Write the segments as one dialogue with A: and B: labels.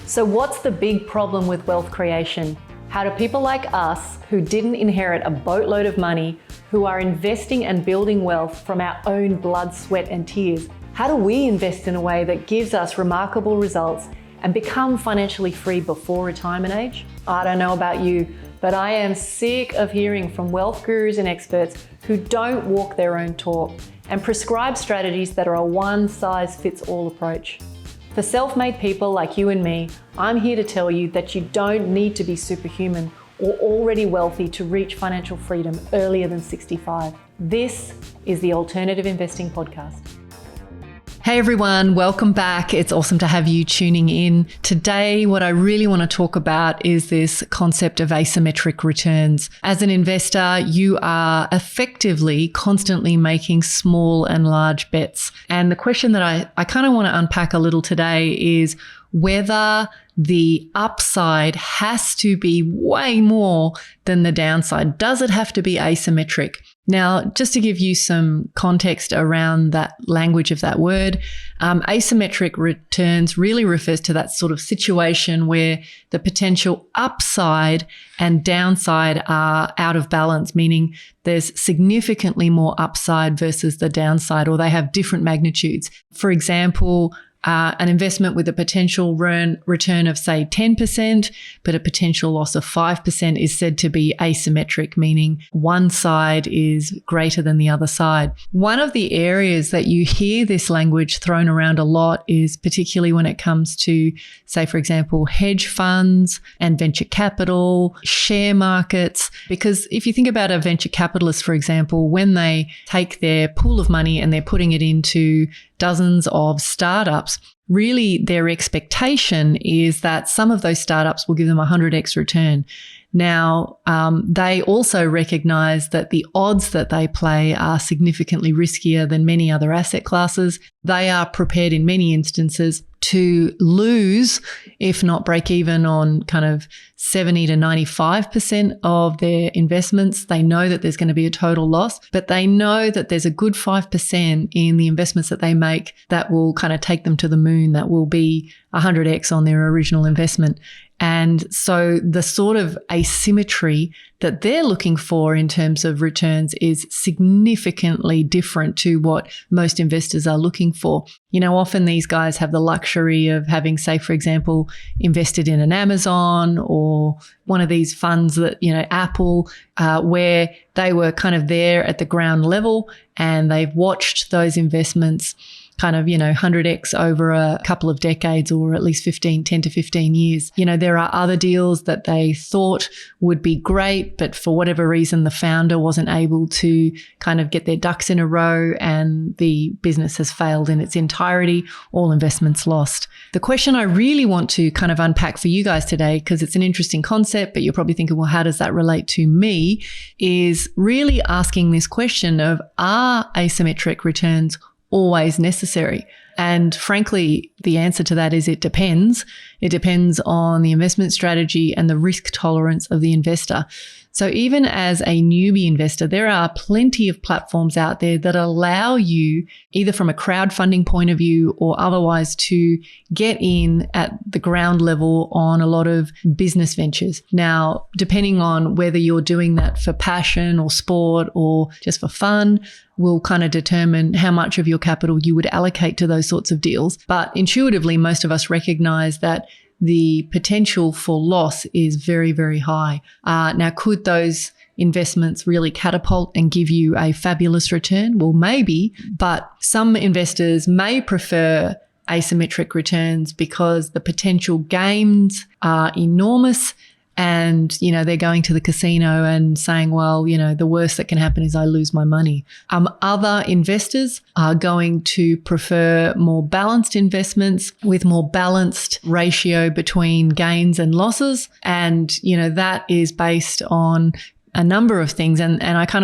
A: So what's the big problem with wealth creation? How do people like us, who didn't inherit a boatload of money, who are investing and building wealth from our own blood, sweat and tears, how do we invest in a way that gives us remarkable results and become financially free before retirement age? I don't know about you, but I am sick of hearing from wealth gurus and experts who don't walk their own talk and prescribe strategies that are a one-size-fits-all approach. For self-made people like you and me, I'm here to tell you that you don't need to be superhuman or already wealthy to reach financial freedom earlier than 65. This is the Alternative Investing Podcast. Hey everyone, welcome back. It's awesome to have you tuning in. Today, what I really want to talk about is this concept of asymmetric returns. As an investor, you are effectively constantly making small and large bets. And the question that I kind of want to unpack a little today is whether the upside has to be way more than the downside. Does it have to be asymmetric? Now, just to give you some context around that language of that word, asymmetric returns really refers to that sort of situation where the potential upside and downside are out of balance, meaning there's significantly more upside versus the downside, or they have different magnitudes. For example, an investment with a potential return of, say, 10%, but a potential loss of 5% is said to be asymmetric, meaning one side is greater than the other side. One of the areas that you hear this language thrown around a lot is particularly when it comes to, say, for example, hedge funds and venture capital, share markets. Because if you think about a venture capitalist, for example, when they take their pool of money and they're putting it into dozens of startups, really their expectation is that some of those startups will give them a 100x return. Now, they also recognize that the odds that they play are significantly riskier than many other asset classes. They are prepared in many instances to lose, if not break even, on kind of 70 to 95% of their investments. They know that there's going to be a total loss, but they know that there's a good 5% in the investments that they make that will kind of take them to the moon, that will be 100x on their original investment. And so the sort of asymmetry that they're looking for in terms of returns is significantly different to what most investors are looking for. You know, often these guys have the luxury of having, say, for example, invested in an Amazon or one of these funds that, you know, Apple, where they were kind of there at the ground level and they've watched those investments kind of, 100x over a couple of decades, or at least 10 to 15 years. You know, there are other deals that they thought would be great, but for whatever reason, the founder wasn't able to kind of get their ducks in a row and the business has failed in its entirety, all investments lost. The question I really want to kind of unpack for you guys today, because it's an interesting concept, but you're probably thinking, well, how does that relate to me? Is really asking this question of, are asymmetric returns always necessary? And frankly, the answer to that is it depends. It depends on the investment strategy and the risk tolerance of the investor. So even as a newbie investor, there are plenty of platforms out there that allow you, either from a crowdfunding point of view or otherwise, to get in at the ground level on a lot of business ventures. Now, depending on whether you're doing that for passion or sport or just for fun, will kind of determine how much of your capital you would allocate to those sorts of deals. But intuitively, most of us recognize that the potential for loss is very, very high. Now, could those investments really catapult and give you a fabulous return? Well, maybe, but some investors may prefer asymmetric returns because the potential gains are enormous. And, they're going to the casino and saying, well, the worst that can happen is I lose my money. Other investors are going to prefer more balanced investments with more balanced ratio between gains and losses. And, that is based on a number of things. And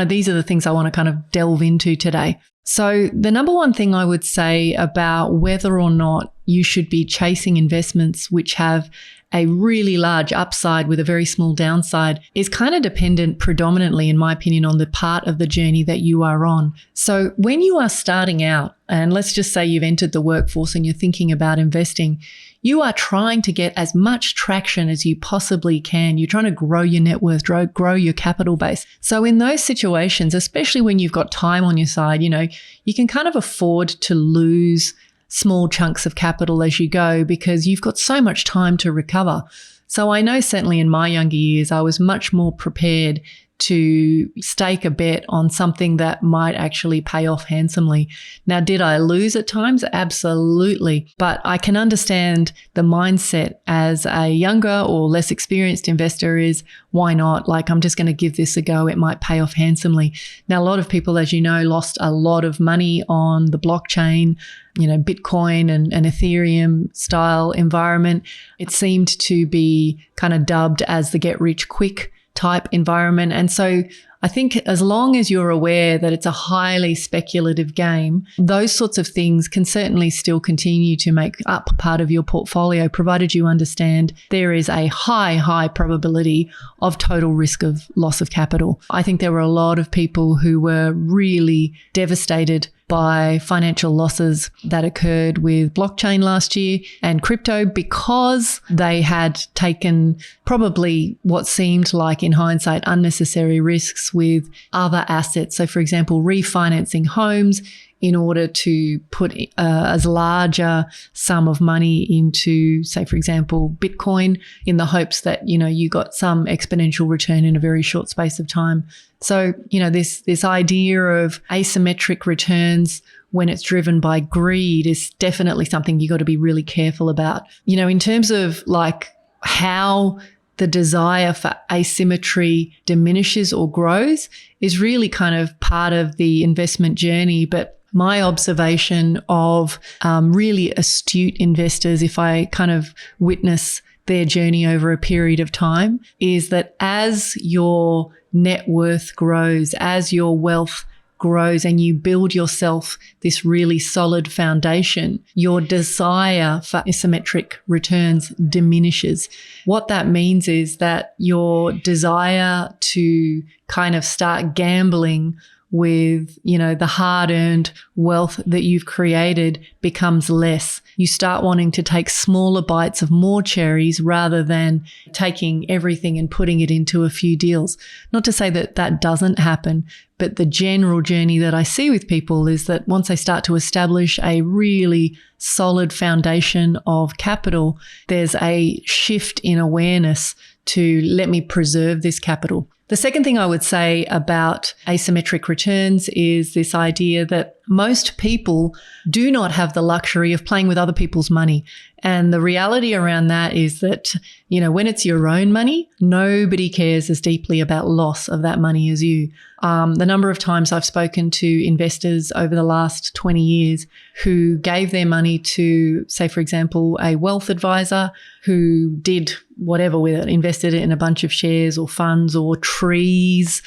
A: these are the things I want to kind of delve into today. So the number one thing I would say about whether or not you should be chasing investments which have a really large upside with a very small downside is kind of dependent predominantly, in my opinion, on the part of the journey that you are on. So when you are starting out, and let's just say you've entered the workforce and you're thinking about investing, you are trying to get as much traction as you possibly can. You're trying to grow your net worth, grow your capital base. So in those situations, especially when you've got time on your side, you can kind of afford to lose small chunks of capital as you go because you've got so much time to recover. So I know certainly in my younger years, I was much more prepared to stake a bet on something that might actually pay off handsomely. Now, did I lose at times? Absolutely. But I can understand the mindset as a younger or less experienced investor is, why not? Like, I'm just going to give this a go. It might pay off handsomely. Now, a lot of people, as you know, lost a lot of money on the blockchain, Bitcoin and Ethereum style environment. It seemed to be kind of dubbed as the get rich quick type environment. And so I think as long as you're aware that it's a highly speculative game, those sorts of things can certainly still continue to make up part of your portfolio, provided you understand there is a high probability of total risk of loss of capital. I think there were a lot of people who were really devastated by financial losses that occurred with blockchain last year and crypto because they had taken probably what seemed like in hindsight unnecessary risks with other assets. So for example, refinancing homes in order to put as large a sum of money into, say, for example, Bitcoin in the hopes that, you got some exponential return in a very short space of time. So, this idea of asymmetric returns when it's driven by greed is definitely something you got to be really careful about. In terms of like how the desire for asymmetry diminishes or grows is really kind of part of the investment journey. But my observation of really astute investors, if I kind of witness their journey over a period of time, is that as your net worth grows, as your wealth grows and you build yourself this really solid foundation, your desire for asymmetric returns diminishes. What that means is that your desire to kind of start gambling with, the hard-earned wealth that you've created becomes less. You start wanting to take smaller bites of more cherries rather than taking everything and putting it into a few deals. Not to say that that doesn't happen, but the general journey that I see with people is that once they start to establish a really solid foundation of capital, there's a shift in awareness to let me preserve this capital. The second thing I would say about asymmetric returns is this idea that most people do not have the luxury of playing with other people's money. And the reality around that is that, when it's your own money, nobody cares as deeply about loss of that money as you. The number of times I've spoken to investors over the last 20 years who gave their money to, say, for example, a wealth advisor who did whatever with it, invested it in a bunch of shares or funds or trees,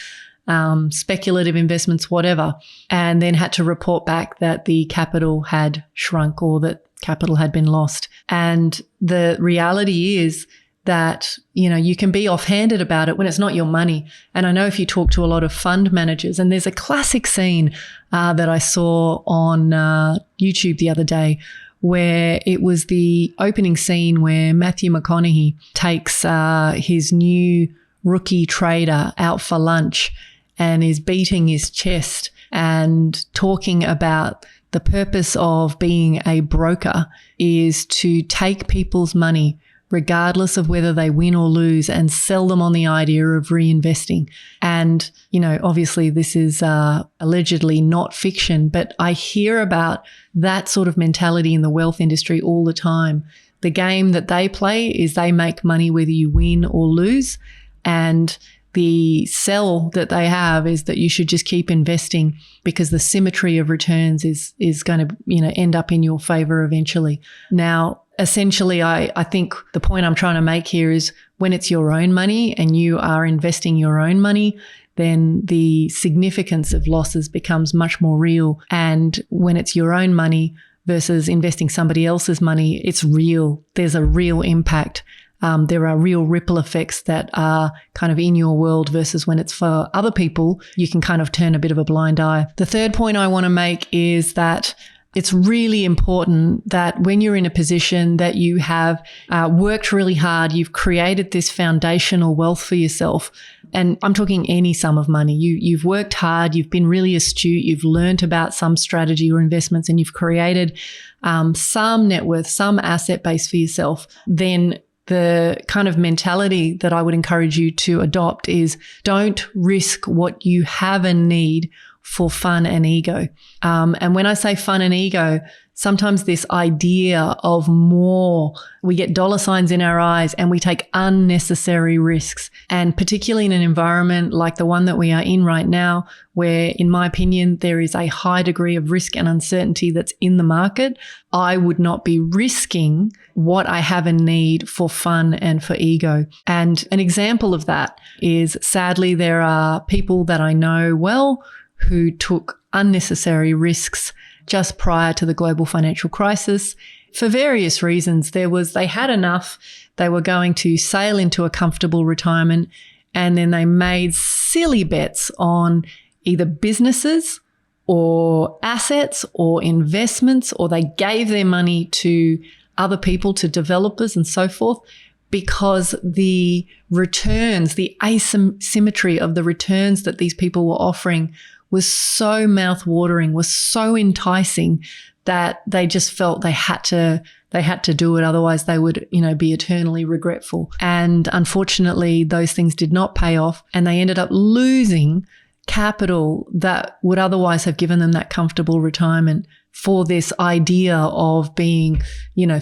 A: speculative investments, whatever, and then had to report back that the capital had shrunk or that capital had been lost. And the reality is that, you can be offhanded about it when it's not your money. And I know if you talk to a lot of fund managers, and there's a classic scene that I saw on YouTube the other day where it was the opening scene where Matthew McConaughey takes his new rookie trader out for lunch and is beating his chest and talking about the purpose of being a broker is to take people's money regardless of whether they win or lose and sell them on the idea of reinvesting. And, obviously this is allegedly not fiction, but I hear about that sort of mentality in the wealth industry all the time. The game that they play is they make money whether you win or lose. And the sell that they have is that you should just keep investing because the symmetry of returns is going to, end up in your favor eventually. Now, essentially, I think the point I'm trying to make here is when it's your own money and you are investing your own money, then the significance of losses becomes much more real. And when it's your own money versus investing somebody else's money, it's real. There's a real impact. There are real ripple effects that are kind of in your world versus when it's for other people, you can kind of turn a bit of a blind eye. The third point I want to make is that it's really important that when you're in a position that you have worked really hard, you've created this foundational wealth for yourself. And I'm talking any sum of money. You've worked hard, you've been really astute, you've learned about some strategy or investments, and you've created some net worth, some asset base for yourself. Then the kind of mentality that I would encourage you to adopt is don't risk what you have and need for fun and ego. And when I say fun and ego, sometimes this idea of more, we get dollar signs in our eyes and we take unnecessary risks. And particularly in an environment like the one that we are in right now, where in my opinion, there is a high degree of risk and uncertainty that's in the market, I would not be risking what I have and need for fun and for ego. And an example of that is, sadly, there are people that I know well who took unnecessary risks just prior to the global financial crisis. For various reasons, they had enough, they were going to sail into a comfortable retirement, and then they made silly bets on either businesses or assets or investments, or they gave their money to other people, to developers and so forth, because the returns, the asymmetry of the returns that these people were offering was so mouth-watering, was so enticing that they just felt they had to do it. Otherwise they would, be eternally regretful. And unfortunately, those things did not pay off, and they ended up losing capital that would otherwise have given them that comfortable retirement for this idea of being,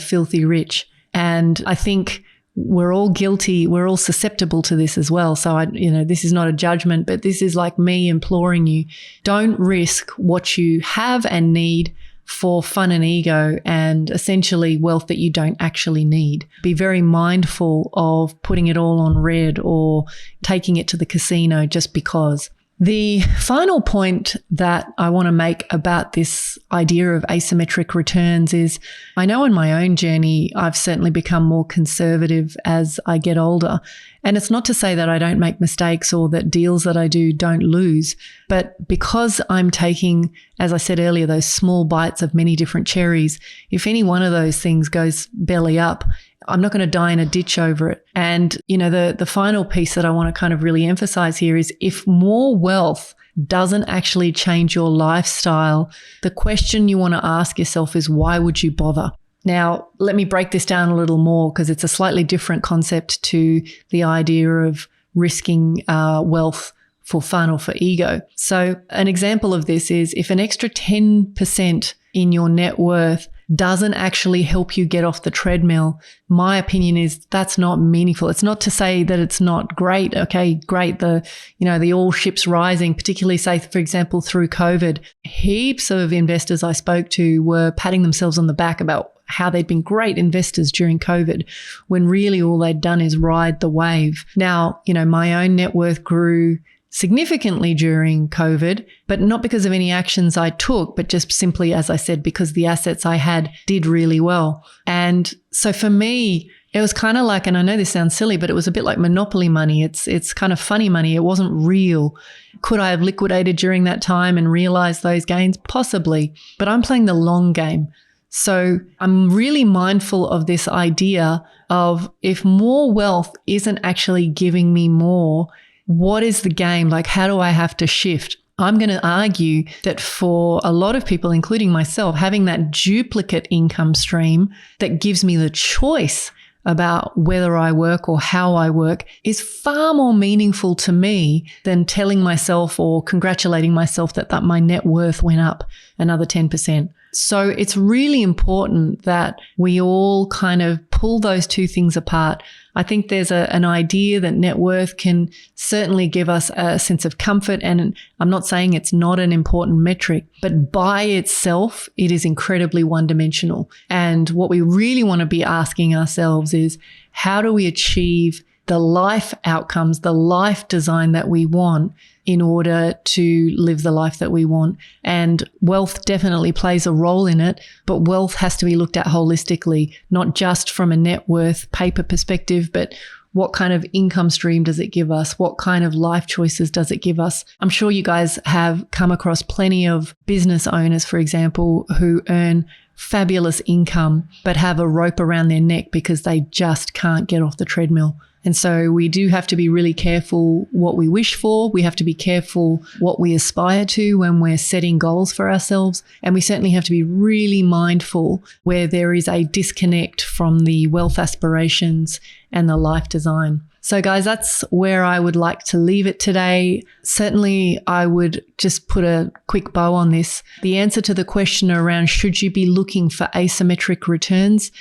A: filthy rich. And I think we're all guilty. We're all susceptible to this as well. So this is not a judgment, but this is like me imploring you, don't risk what you have and need for fun and ego and essentially wealth that you don't actually need. Be very mindful of putting it all on red or taking it to the casino just because. The final point that I want to make about this idea of asymmetric returns is, I know in my own journey, I've certainly become more conservative as I get older. And it's not to say that I don't make mistakes or that deals that I do don't lose, but because I'm taking, as I said earlier, those small bites of many different cherries, if any one of those things goes belly up, I'm not going to die in a ditch over it. And, the final piece that I want to kind of really emphasize here is, if more wealth doesn't actually change your lifestyle, the question you want to ask yourself is, why would you bother? Now, let me break this down a little more, because it's a slightly different concept to the idea of risking wealth for fun or for ego. So an example of this is, if an extra 10% in your net worth doesn't actually help you get off the treadmill, my opinion is that's not meaningful. It's not to say that it's not great. Okay, great. The all ships rising, particularly say, for example, through COVID, heaps of investors I spoke to were patting themselves on the back about how they'd been great investors during COVID, when really all they'd done is ride the wave. Now, my own net worth grew significantly during COVID, but not because of any actions I took, but just simply, as I said, because the assets I had did really well. And so for me, it was kind of like, and I know this sounds silly, but it was a bit like Monopoly money. It's kind of funny money. It wasn't real. Could I have liquidated during that time and realized those gains? Possibly, but I'm playing the long game. So I'm really mindful of this idea of, if more wealth isn't actually giving me more, what is the game? Like, how do I have to shift? I'm going to argue that for a lot of people, including myself, having that duplicate income stream that gives me the choice about whether I work or how I work is far more meaningful to me than telling myself or congratulating myself that my net worth went up another 10%. So it's really important that we all kind of pull those two things apart. I think there's an idea that net worth can certainly give us a sense of comfort, and I'm not saying it's not an important metric, but by itself, it is incredibly one-dimensional. And what we really want to be asking ourselves is, how do we achieve the life outcomes, the life design that we want in order to live the life that we want. And wealth definitely plays a role in it, but wealth has to be looked at holistically, not just from a net worth paper perspective, but what kind of income stream does it give us? What kind of life choices does it give us? I'm sure you guys have come across plenty of business owners, for example, who earn fabulous income, but have a rope around their neck because they just can't get off the treadmill. And so we do have to be really careful what we wish for. We have to be careful what we aspire to when we're setting goals for ourselves. And we certainly have to be really mindful where there is a disconnect from the wealth aspirations and the life design. So guys, that's where I would like to leave it today. Certainly, I would just put a quick bow on this. The answer to the question around should you be looking for asymmetric returns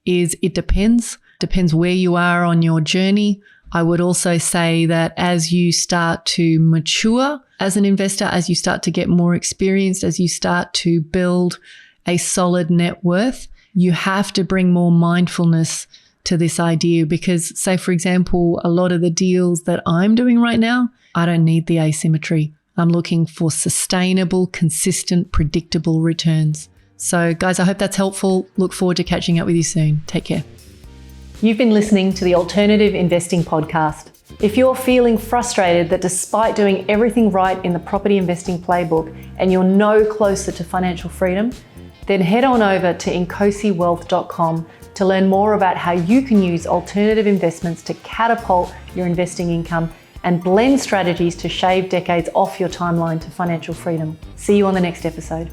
A: is it depends. Depends where you are on your journey. I would also say that as you start to mature as an investor, as you start to get more experienced, as you start to build a solid net worth, you have to bring more mindfulness to this idea because, say, for example, a lot of the deals that I'm doing right now, I don't need the asymmetry. I'm looking for sustainable, consistent, predictable returns. So guys, I hope that's helpful. Look forward to catching up with you soon. Take care. You've been listening to the Alternative Investing Podcast. If you're feeling frustrated that despite doing everything right in the property investing playbook and you're no closer to financial freedom, then head on over to incosiwealth.com to learn more about how you can use alternative investments to catapult your investing income and blend strategies to shave decades off your timeline to financial freedom. See you on the next episode.